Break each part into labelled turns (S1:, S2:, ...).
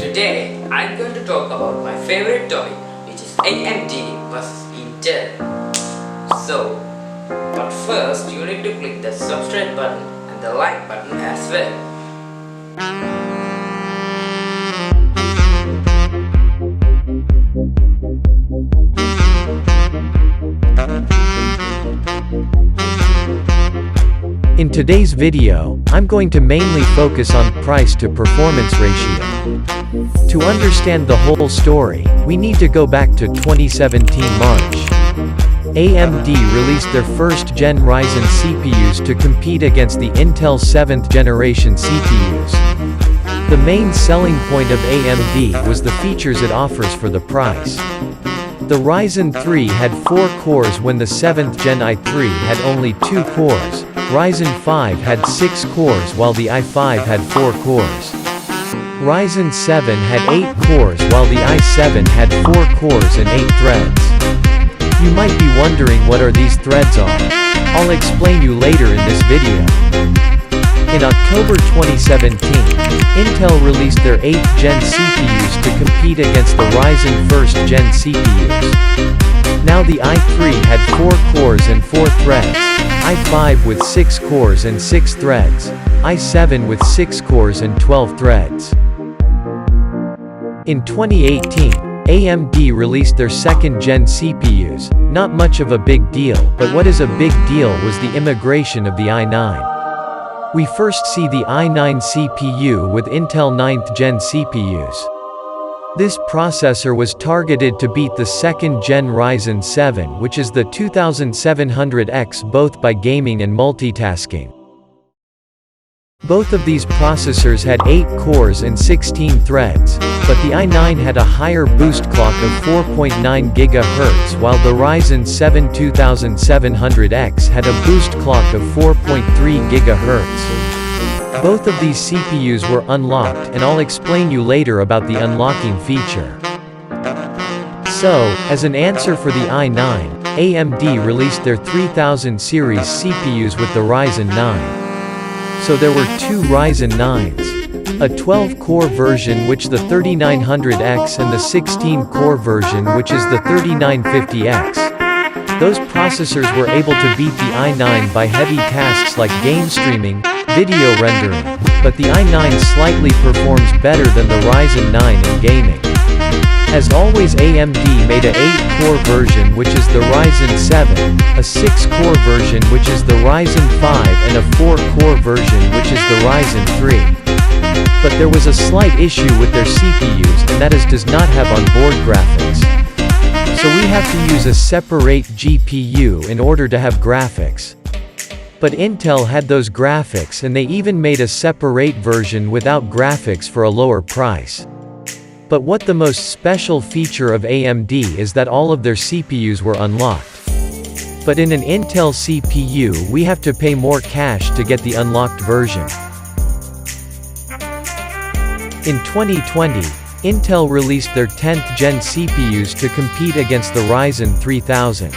S1: Today, I'm going to talk about my favorite toy, which is AMD vs Intel. But first you need to click the subscribe button and the like button as well.
S2: In today's video, I'm going to mainly focus on price to performance ratio. To understand the whole story, we need to go back to 2017 March. AMD released their first gen Ryzen CPUs to compete against the Intel 7th generation CPUs. The main selling point of AMD was the features it offers for the price. The Ryzen 3 had 4 cores when the 7th gen i3 had only 2 cores. Ryzen 5 had 6 cores while the i5 had 4 cores. Ryzen 7 had 8 cores while the i7 had 4 cores and 8 threads. You might be wondering what are these threads are. I'll explain you later in this video. In October 2017, Intel released their 8th gen CPUs to compete against the Ryzen 1st gen CPUs. Now the i3 had 4 cores and 4 threads, i5 with 6 cores and 6 threads, i7 with 6 cores and 12 threads. In 2018, AMD released their 2nd gen CPUs, not much of a big deal, but what is a big deal was the immigration of the i9. We first see the i9 CPU with Intel 9th gen CPUs. This processor was targeted to beat the 2nd gen Ryzen 7, which is the 2700X both by gaming and multitasking. Both of these processors had 8 cores and 16 threads, but the i9 had a higher boost clock of 4.9 GHz while the Ryzen 7 2700X had a boost clock of 4.3 GHz. Both of these CPUs were unlocked and I'll explain you later about the unlocking feature. So, as an answer for the i9, AMD released their 3000 series CPUs with the Ryzen 9. So there were 2 Ryzen 9s. A 12-core version which the 3900X and the 16-core version which is the 3950X. Those processors were able to beat the i9 by heavy tasks like game streaming, video rendering, but the i9 slightly performs better than the Ryzen 9 in gaming. As always, AMD made a 8-core version which is the Ryzen 7, a 6-core version which is the Ryzen 5 and a 4-core version which is the Ryzen 3. But there was a slight issue with their CPUs and that is does not have onboard graphics. So we have to use a separate GPU in order to have graphics. But Intel had those graphics and they even made a separate version without graphics for a lower price. But what the most special feature of AMD is that all of their CPUs were unlocked. But in an Intel CPU we have to pay more cash to get the unlocked version. In 2020, Intel released their 10th gen CPUs to compete against the Ryzen 3000.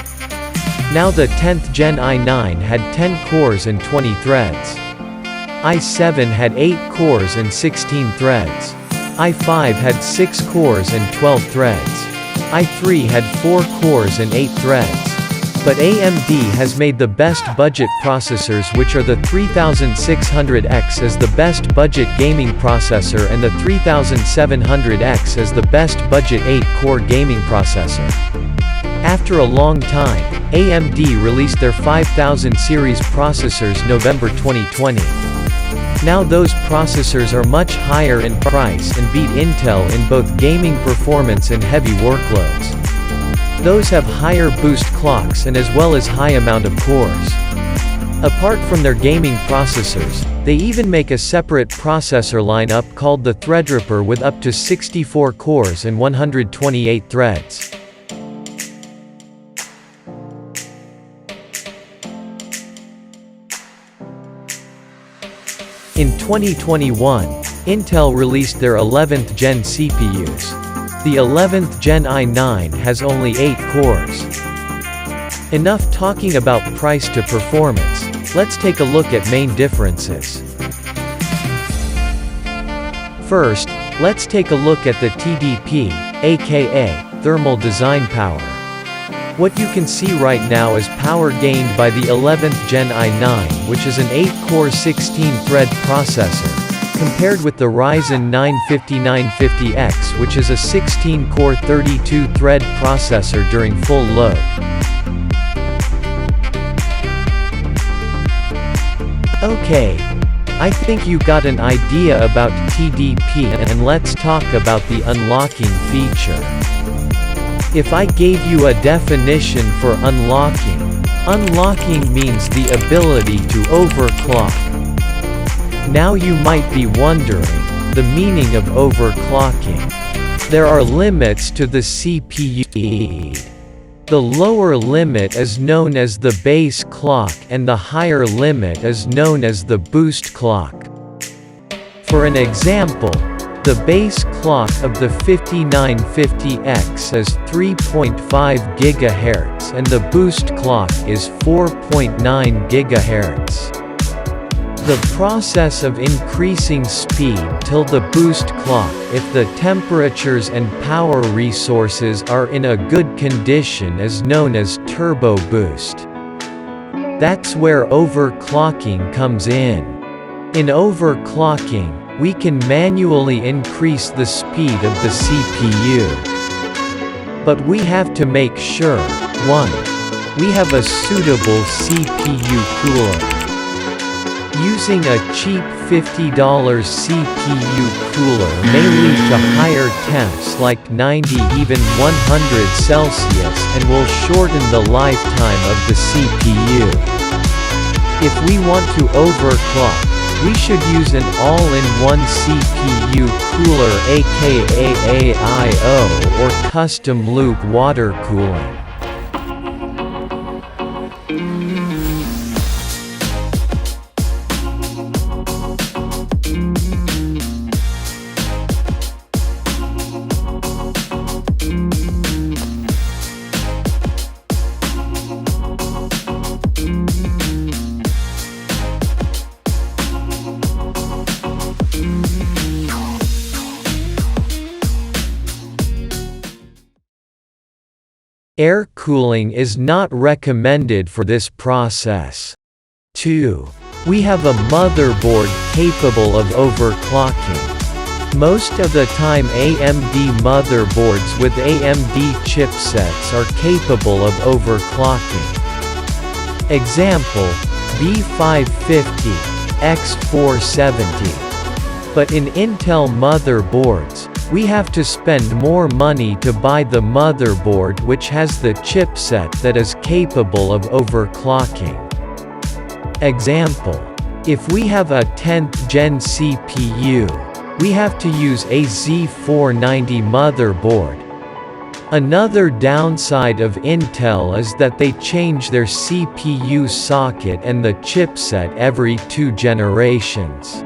S2: Now the 10th gen i9 had 10 cores and 20 threads. i7 had 8 cores and 16 threads. i5 had 6 cores and 12 threads. i3 had 4 cores and 8 threads. But AMD has made the best budget processors which are the 3600X as the best budget gaming processor and the 3700X as the best budget 8-core gaming processor. After a long time, AMD released their 5000 series processors November 2020. Now those processors are much higher in price and beat Intel in both gaming performance and heavy workloads. Those have higher boost clocks and as well as high amount of cores. Apart from their gaming processors, they even make a separate processor lineup called the Threadripper with up to 64 cores and 128 threads. In 2021, Intel released their 11th gen CPUs. The 11th gen i9 has only 8 cores. Enough talking about price to performance, let's take a look at main differences. First, Let's take a look at the TDP, aka thermal design power. What you can see right now is power gained by the 11th Gen i9, which is an 8-core 16-thread processor, compared with the Ryzen 9 5950X, which is a 16-core 32-thread processor during full load. Okay, I think you got an idea about TDP, and let's talk about the unlocking feature. If I gave you a definition for unlocking, unlocking means the ability to overclock. Now you might be wondering, the meaning of overclocking. There are limits to the CPU. The lower limit is known as the base clock and the higher limit is known as the boost clock. For an example, the base clock of the 5950X is 3.5 GHz and the boost clock is 4.9 GHz. The process of increasing speed till the boost clock if the temperatures and power resources are in a good condition is known as turbo boost. That's where overclocking comes in. In overclocking, we can manually increase the speed of the CPU. But we have to make sure, 1. We have a suitable CPU cooler. Using a cheap $50 CPU cooler may lead to higher temps like 90 even 100 Celsius and will shorten the lifetime of the CPU. If we want to overclock, we should use an all-in-one CPU cooler aka AIO or custom loop water cooling. Air cooling is not recommended for this process. 2. We have a motherboard capable of overclocking. Most of the time AMD motherboards with AMD chipsets are capable of overclocking. Example, B550, X470. But in Intel motherboards, we have to spend more money to buy the motherboard which has the chipset that is capable of overclocking. Example, if we have a 10th gen CPU, we have to use a Z490 motherboard. Another downside of Intel is that they change their CPU socket and the chipset every 2 generations.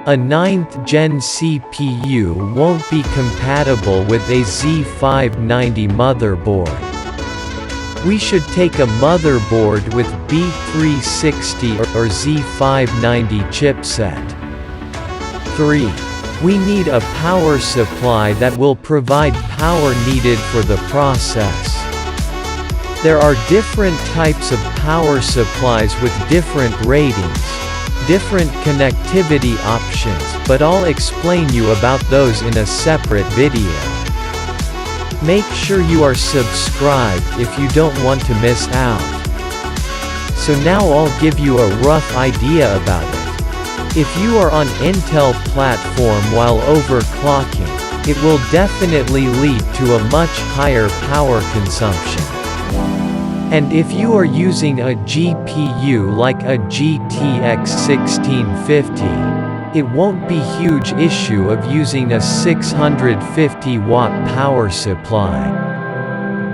S2: A 9th gen CPU won't be compatible with a Z590 motherboard. We should take a motherboard with B360 or Z590 chipset. 3. We need a power supply that will provide power needed for the process. There are different types of power supplies with different ratings, different connectivity options, but I'll explain you about those in a separate video. Make sure you are subscribed if you don't want to miss out. So now I'll give you a rough idea about it. If you are on Intel platform while overclocking, it will definitely lead to a much higher power consumption. And if you are using a GPU like a GTX 1650, it won't be huge issue of using a 650 watt power supply.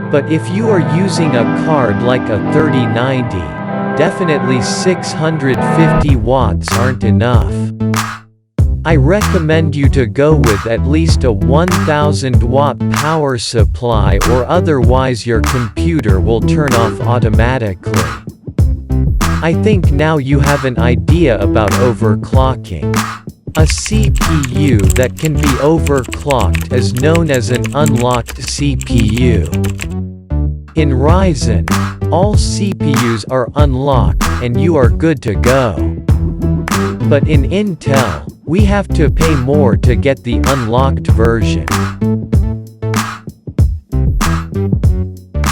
S2: But if you are using a card like a 3090, definitely 650 watts aren't enough. I recommend you to go with at least a 1000 watt power supply or otherwise your computer will turn off automatically. I think now you have an idea about overclocking. A CPU that can be overclocked is known as an unlocked CPU. In Ryzen, all CPUs are unlocked and you are good to go. But in Intel, we have to pay more to get the unlocked version.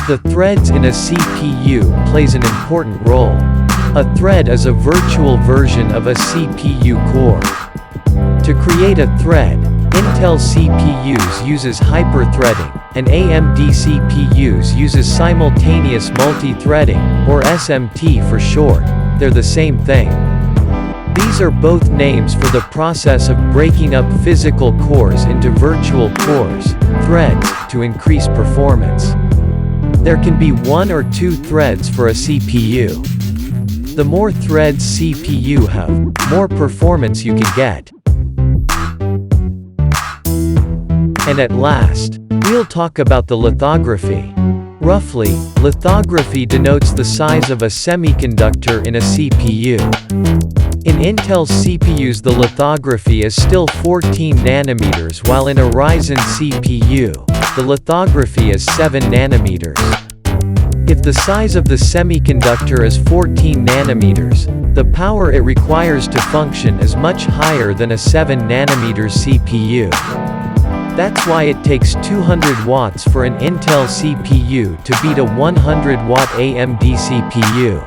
S2: The threads in a CPU plays an important role. A thread is a virtual version of a CPU core. To create a thread, Intel CPUs uses hyper-threading, and AMD CPUs uses simultaneous multi-threading, or SMT for short. They're the same thing. These are both names for the process of breaking up physical cores into virtual cores, threads, to increase performance. There can be 1 or 2 threads for a CPU. The more threads CPU have, more performance you can get. And at last, we'll talk about the lithography. Roughly, lithography denotes the size of a semiconductor in a CPU. In Intel CPUs the lithography is still 14 nanometers while in a Ryzen CPU, the lithography is 7 nanometers. If the size of the semiconductor is 14 nanometers, the power it requires to function is much higher than a 7 nanometer CPU. That's why it takes 200 watts for an Intel CPU to beat a 100 watt AMD CPU.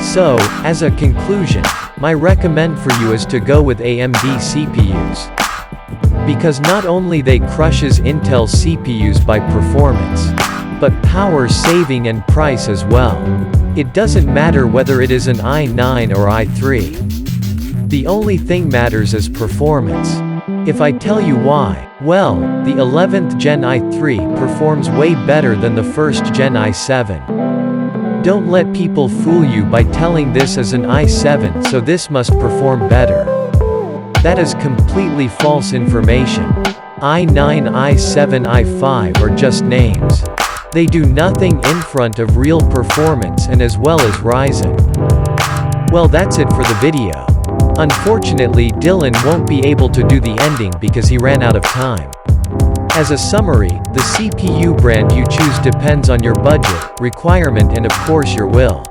S2: So, as a conclusion, my recommend for you is to go with AMD CPUs. Because not only they crushes Intel CPUs by performance, but power saving and price as well. It doesn't matter whether it is an i9 or i3. The only thing matters is performance. If I tell you why, well, the 11th Gen i3 performs way better than the 1st Gen i7. Don't let people fool you by telling this is an i7 so this must perform better. That is completely false information. i9, i7, i5 are just names. They do nothing in front of real performance and as well as Ryzen. Well, that's it for the video. Unfortunately, Dylan won't be able to do the ending because he ran out of time. As a summary, the CPU brand you choose depends on your budget, requirement and of course your will.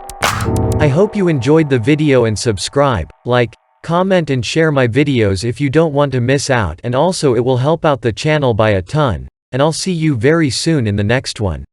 S2: I hope you enjoyed the video and subscribe, like, comment and share my videos if you don't want to miss out, and also it will help out the channel by a ton, and I'll see you very soon in the next one.